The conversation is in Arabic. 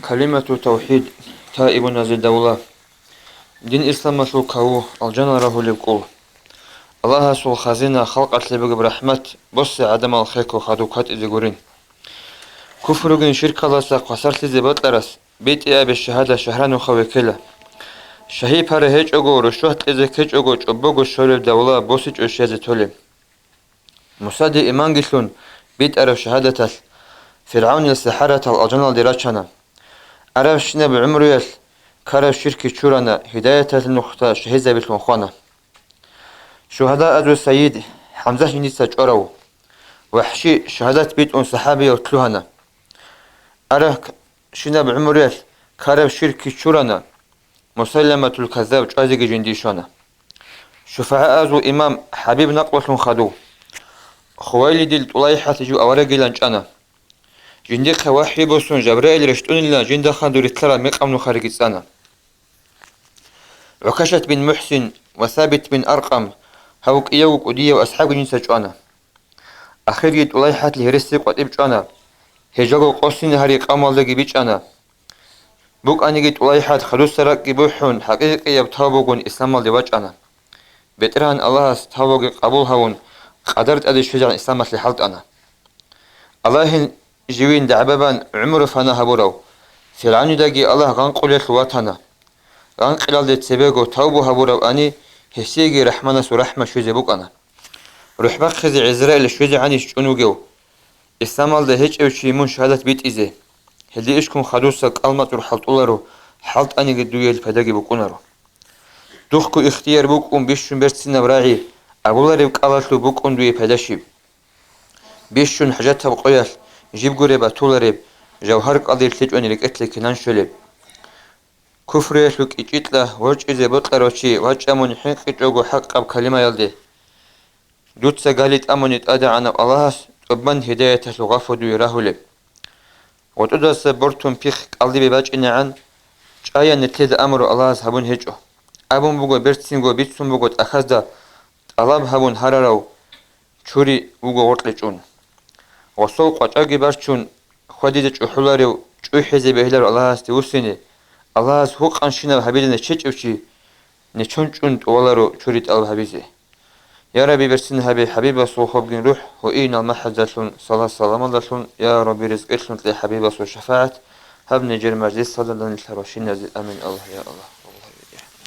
كلمة توحيد تائب نزل دولة دين إسلام سو كاو الجنة راه لبقول الله سو خزينة خلقت لبق برحمة بص عدم الخيك وخدوكات إزيقورين كفرقين شركة لساق وصرت زبط لرس بيت إيا بالشهادة شهران وخوكيلة شهي باره هيج أغو رشوهت إزي كيج أغو جبوغو شولي دولة بوسيج أشيازي تولي مسادي إيمان قسلون بيت أرف شهادة فرعون السحرة الأجنة ديراتشانا عرف شنا بعمره يل كارف شركة شورانا هداية النقطة شهيزة بالمخوانا شهداء أدو السيد حمزة جنيسة جورو وحشي شهادات بيت أن صحابي وتلوهنا عرف شنا بعمره يل كارف شركة شورانا مسلمة الكذاب جازق جنديشانا شفعاء أزو إمام حبيب نقوة خدو خوالي دي طلايحة جو أورقي لانجانا جندي خواحي بوسون جبرائيل رشتون الله جند خندور الترى مقام خارج السنة عكشت بن محسن وثابت بن أرقم هوك إيوك ودية وأصحاب جنس جوانا أخير يد طلايحة لهرسك وطيب جوانا هجاقو قوسين هاريق أمال لقي بيجانا بوك أني جد طلايحة خلوص سراك بوحون حقيقي يبتابوغون إسلام لواجانا بترهن الله ستابوغ قبول هون قدرت أدي شجع إسلام لحالت أنا الله جوين دعبابان عمر فانا هبورو فرعون داقي الله غنقل يخواتنا غنقلال دي تسبيغو توبو هبورو أني هسيغي رحمنا سو رحمة شوزي بوك أنا روح بخزي عزرائيل شوزي عني شونوغيو إسلام ده هيج او شيمون شهادة بيت إزي هدي إشكم خدوسك ألمت روحالت أولارو حالت أني قدوية الفداقي بوكونارو دوخكو اختيار بوكون بيشون برسينا براعي أبولاري بكالاتلو بوكون دوية فداشيب بيشون حاجاتها بقويال جيب قريبا طولريب جوهرك قضير تلجوني لك اتلك نانشوليب كفر يسلك إجيتله وج إزي بطلروشي وج أمون حق إجوغو حق أب كلمة يلدي دوتسا قالت أمون يتأدى عن الله تبان هداية لغافو دو يراهوليب وتدس برتون بيخ قلبي باج إني عن جايا نتلد أمر الله هبون هجو أبون بوغو برسينغو بيتسون بوغو تأخذ طلب هبون هرارو چوري بوغو ورطلجون وصوق وجاقي بارشون خديدة جحولاريو جوحيزي بهلار الله استوسيني الله هوق أنشينا حبيلنا تشيجوشي نچونچون تولارو چوريت الحبيزي يا ربي برسين حبيب صوخب جن روح وإين المحزة صلاة سلام الله يا ربي رزق إلشن تلي حبيب صو شفاعت هبني جرم عزيز صلى الله عليه وسلم أمين الله يا الله